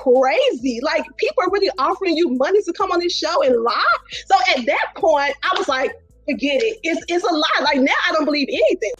crazy. Like, people are really offering you money to come on this show and lie. So at that point, I was like, forget it. It's a lie. Like, now I don't believe anything.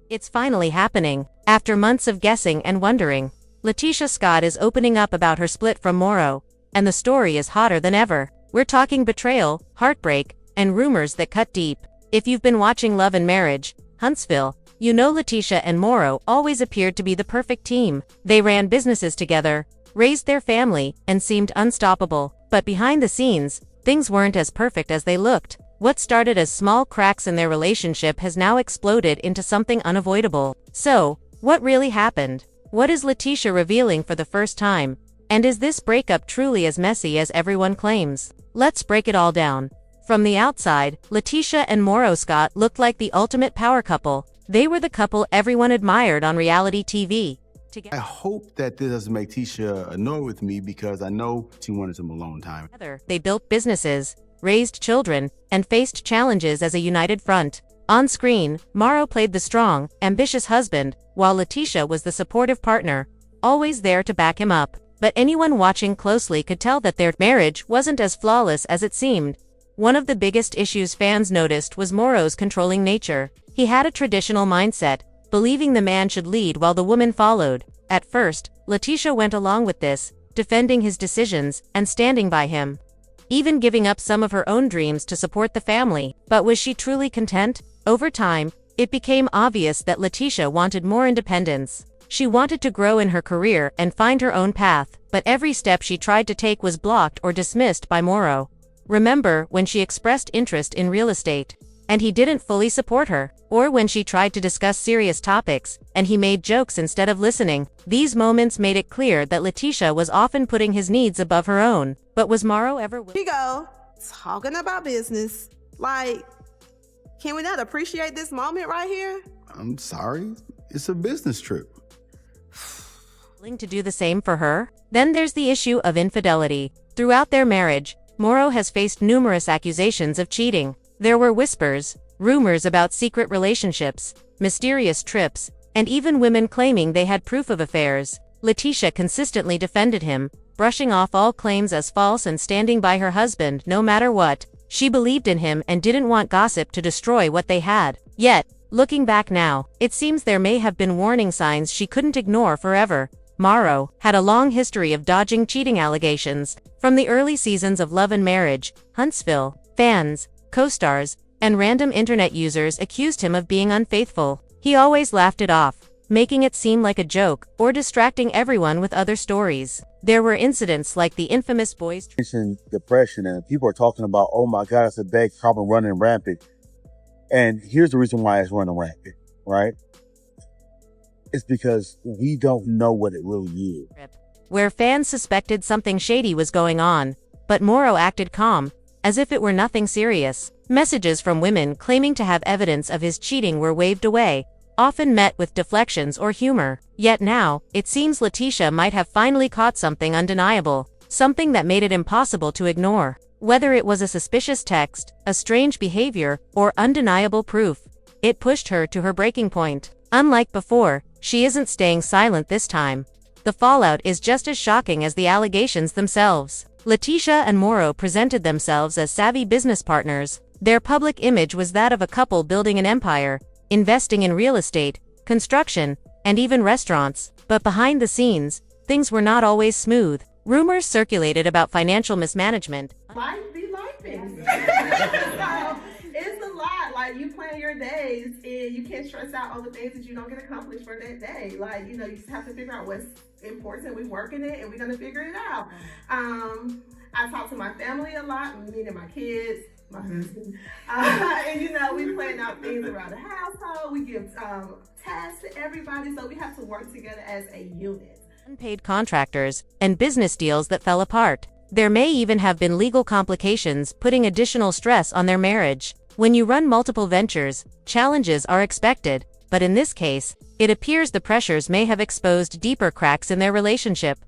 It's finally happening. After months of guessing and wondering, LaTisha Scott is opening up about her split from Marsau, and the story is hotter than ever. We're talking betrayal, heartbreak, and rumors that cut deep. If you've been watching Love and Marriage, Huntsville, you know LaTisha and Marsau always appeared to be the perfect team. They ran businesses together, raised their family, and seemed unstoppable. But behind the scenes, things weren't as perfect as they looked. What started as small cracks in their relationship has now exploded into something unavoidable. So, what really happened? What is LaTisha revealing for the first time? And is this breakup truly as messy as everyone claims? Let's break it all down. From the outside, LaTisha and Marsau Scott looked like the ultimate power couple. They were the couple everyone admired on reality TV. I hope that this doesn't make Tisha annoyed with me because I know she wanted some alone time. Together, they built businesses, raised children, and faced challenges as a united front. On screen, Marsau played the strong, ambitious husband, while LaTisha was the supportive partner, always there to back him up. But anyone watching closely could tell that their marriage wasn't as flawless as it seemed. One of the biggest issues fans noticed was Marsau's controlling nature. He had a traditional mindset, believing the man should lead while the woman followed. At first, LaTisha went along with this, defending his decisions and standing by him, even giving up some of her own dreams to support the family. But was she truly content? Over time, it became obvious that LaTisha wanted more independence. She wanted to grow in her career and find her own path, but every step she tried to take was blocked or dismissed by Marsau. Remember when she expressed interest in real estate, and he didn't fully support her? Or when she tried to discuss serious topics, and he made jokes instead of listening? These moments made it clear that LaTisha was often putting his needs above her own. But was Marsau ever willing? We go, talking about business. Like, can we not appreciate this moment right here? I'm sorry, it's a business trip. To do the same for her? Then there's the issue of infidelity. Throughout their marriage, Marsau has faced numerous accusations of cheating. There were whispers, rumors about secret relationships, mysterious trips, and even women claiming they had proof of affairs. LaTisha consistently defended him, brushing off all claims as false and standing by her husband no matter what. She believed in him and didn't want gossip to destroy what they had. Yet, looking back now, it seems there may have been warning signs she couldn't ignore forever. Marsau had a long history of dodging cheating allegations. From the early seasons of Love and Marriage, Huntsville, fans, co-stars, and random internet users accused him of being unfaithful. He always laughed it off, making it seem like a joke, or distracting everyone with other stories. There were incidents like the infamous boys' depression, and people are talking about, oh my God, it's a bad problem running rampant. And here's the reason why it's running rampant, right? It's because we don't know what it really is. Where fans suspected something shady was going on, but Marsau acted calm, as if it were nothing serious. Messages from women claiming to have evidence of his cheating were waved away, often met with deflections or humor. Yet now, it seems LaTisha might have finally caught something undeniable, something that made it impossible to ignore. Whether it was a suspicious text, a strange behavior, or undeniable proof, it pushed her to her breaking point. Unlike before, she isn't staying silent this time. The fallout is just as shocking as the allegations themselves. LaTisha and Marsau presented themselves as savvy business partners. Their public image was that of a couple building an empire, investing in real estate, construction, and even restaurants. But behind the scenes, things were not always smooth. Rumors circulated about financial mismanagement. Life be lifing. So, it's a lot. Like, you plan your days and you can't stress out all the things that you don't get accomplished for that day. Like, you just have to figure out what's important. We work in it and we're gonna figure it out. I talk to my family a lot, me and my kids, my husband, and we plan out things around the household. We give tasks to everybody, so we have to work together as a unit. Unpaid contractors, and business deals that fell apart. There may even have been legal complications, putting additional stress on their marriage. When you run multiple ventures, challenges are expected, but in this case, it appears the pressures may have exposed deeper cracks in their relationship.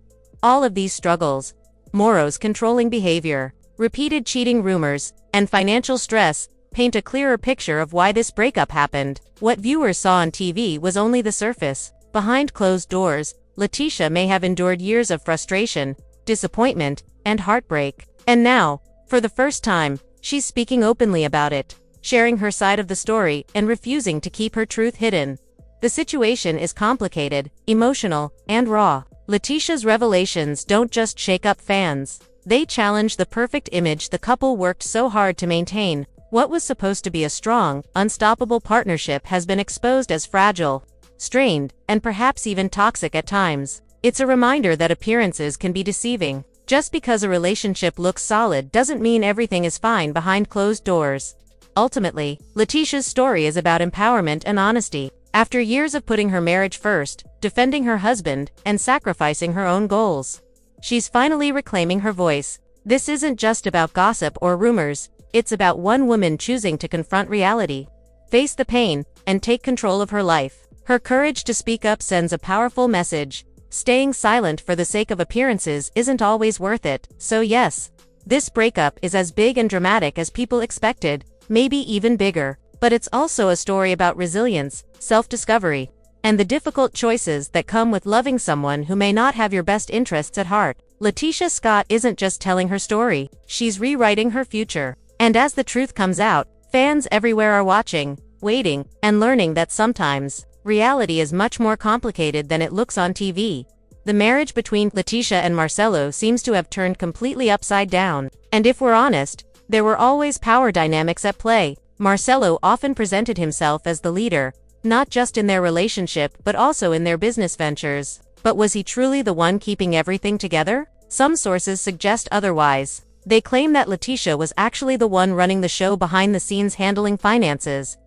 All of these struggles, Marsau's controlling behavior, repeated cheating rumors, and financial stress, paint a clearer picture of why this breakup happened. What viewers saw on TV was only the surface. Behind closed doors, LaTisha may have endured years of frustration, disappointment, and heartbreak. And now, for the first time, she's speaking openly about it, sharing her side of the story and refusing to keep her truth hidden. The situation is complicated, emotional, and raw. LaTisha's revelations don't just shake up fans. They challenge the perfect image the couple worked so hard to maintain. What was supposed to be a strong, unstoppable partnership has been exposed as fragile, strained, and perhaps even toxic at times. It's a reminder that appearances can be deceiving. Just because a relationship looks solid doesn't mean everything is fine behind closed doors. Ultimately, LaTisha's story is about empowerment and honesty. After years of putting her marriage first, defending her husband, and sacrificing her own goals, she's finally reclaiming her voice. This isn't just about gossip or rumors, it's about one woman choosing to confront reality, face the pain, and take control of her life. Her courage to speak up sends a powerful message. Staying silent for the sake of appearances isn't always worth it. So yes, this breakup is as big and dramatic as people expected, maybe even bigger. But it's also a story about resilience, self-discovery, and the difficult choices that come with loving someone who may not have your best interests at heart. LaTisha Scott isn't just telling her story, she's rewriting her future. And as the truth comes out, fans everywhere are watching, waiting, and learning that sometimes, reality is much more complicated than it looks on TV. The marriage between LaTisha and Marsau seems to have turned completely upside down. And if we're honest, there were always power dynamics at play. Marsau often presented himself as the leader, not just in their relationship but also in their business ventures. But was he truly the one keeping everything together? Some sources suggest otherwise. They claim that LaTisha was actually the one running the show behind the scenes, handling finances,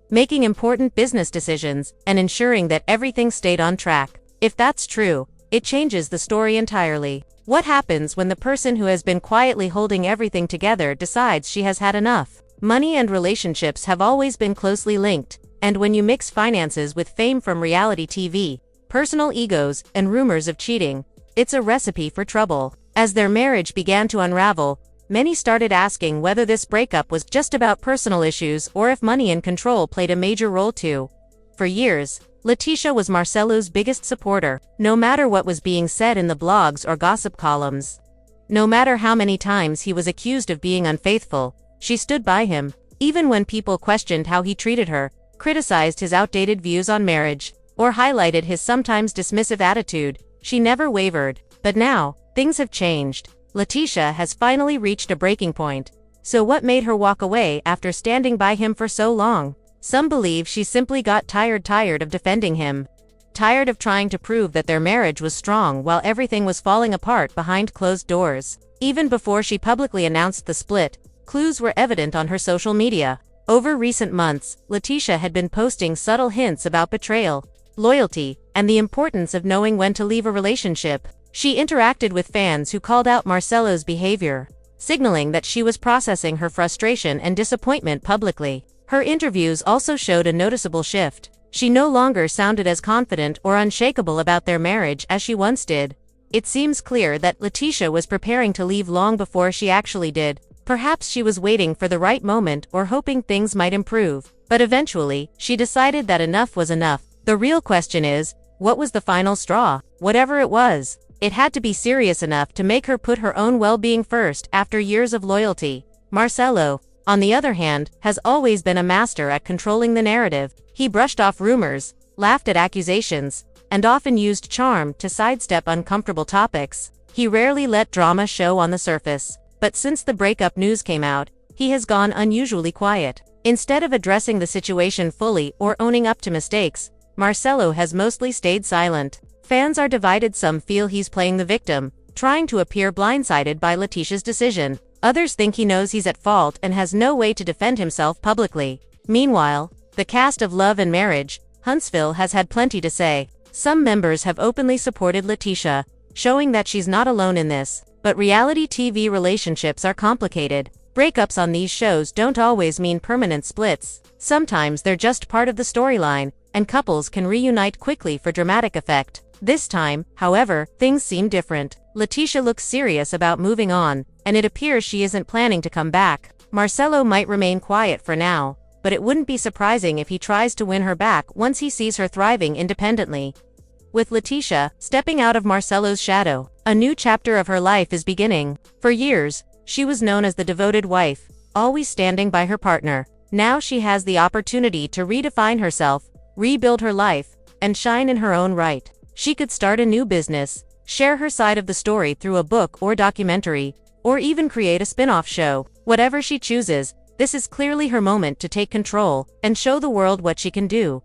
making important business decisions, and ensuring that everything stayed on track. If that's true, it changes the story entirely. What happens when the person who has been quietly holding everything together decides she has had enough? Money and relationships have always been closely linked, and when you mix finances with fame from reality TV, personal egos, and rumors of cheating, it's a recipe for trouble. As their marriage began to unravel, many started asking whether this breakup was just about personal issues or if money and control played a major role too. For years, LaTisha was Marsau's biggest supporter, no matter what was being said in the blogs or gossip columns. No matter how many times he was accused of being unfaithful, she stood by him. Even when people questioned how he treated her, criticized his outdated views on marriage, or highlighted his sometimes dismissive attitude, she never wavered. But now, things have changed. LaTisha has finally reached a breaking point. So what made her walk away after standing by him for so long? Some believe she simply got tired of defending him. Tired of trying to prove that their marriage was strong while everything was falling apart behind closed doors. Even before she publicly announced the split, clues were evident on her social media. Over recent months, LaTisha had been posting subtle hints about betrayal, loyalty, and the importance of knowing when to leave a relationship. She interacted with fans who called out Marsau's behavior, signaling that she was processing her frustration and disappointment publicly. Her interviews also showed a noticeable shift. She no longer sounded as confident or unshakable about their marriage as she once did. It seems clear that LaTisha was preparing to leave long before she actually did. Perhaps she was waiting for the right moment or hoping things might improve. But eventually, she decided that enough was enough. The real question is, what was the final straw? Whatever it was, it had to be serious enough to make her put her own well-being first after years of loyalty. Marsau, on the other hand, has always been a master at controlling the narrative. He brushed off rumors, laughed at accusations, and often used charm to sidestep uncomfortable topics. He rarely let drama show on the surface. But since the breakup news came out, he has gone unusually quiet. Instead of addressing the situation fully or owning up to mistakes, Marsau has mostly stayed silent. Fans are divided. Some feel he's playing the victim, trying to appear blindsided by LaTisha's decision. Others think he knows he's at fault and has no way to defend himself publicly. Meanwhile, the cast of Love and Marriage, Huntsville, has had plenty to say. Some members have openly supported LaTisha, showing that she's not alone in this. But reality TV relationships are complicated. Breakups on these shows don't always mean permanent splits. Sometimes they're just part of the storyline, and couples can reunite quickly for dramatic effect. This time, however, things seem different. LaTisha looks serious about moving on, and it appears she isn't planning to come back. Marsau might remain quiet for now, but it wouldn't be surprising if he tries to win her back once he sees her thriving independently. with LaTisha stepping out of Marcelo's shadow. A new chapter of her life is beginning. For years, she was known as the devoted wife, always standing by her partner. Now she has the opportunity to redefine herself, rebuild her life, and shine in her own right. She could start a new business, share her side of the story through a book or documentary, or even create a spin-off show. Whatever she chooses, this is clearly her moment to take control and show the world what she can do.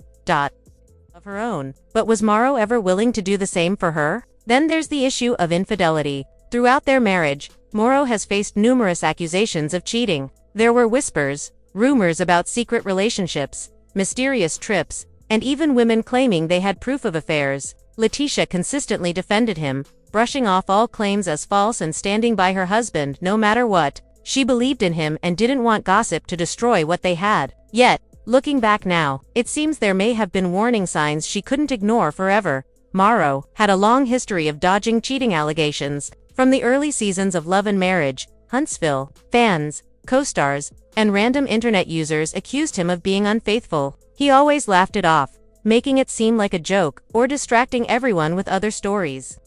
Of her own. But was Marsau ever willing to do the same for her? Then there's the issue of infidelity. Throughout their marriage, Marsau has faced numerous accusations of cheating. There were whispers, rumors about secret relationships, mysterious trips, and even women claiming they had proof of affairs. LaTisha consistently defended him, brushing off all claims as false and standing by her husband no matter what. She believed in him and didn't want gossip to destroy what they had. Yet, looking back now, it seems there may have been warning signs she couldn't ignore forever. Marsau had a long history of dodging cheating allegations. From the early seasons of Love and Marriage, Huntsville, fans, co-stars, and random internet users accused him of being unfaithful. He always laughed it off, making it seem like a joke or distracting everyone with other stories.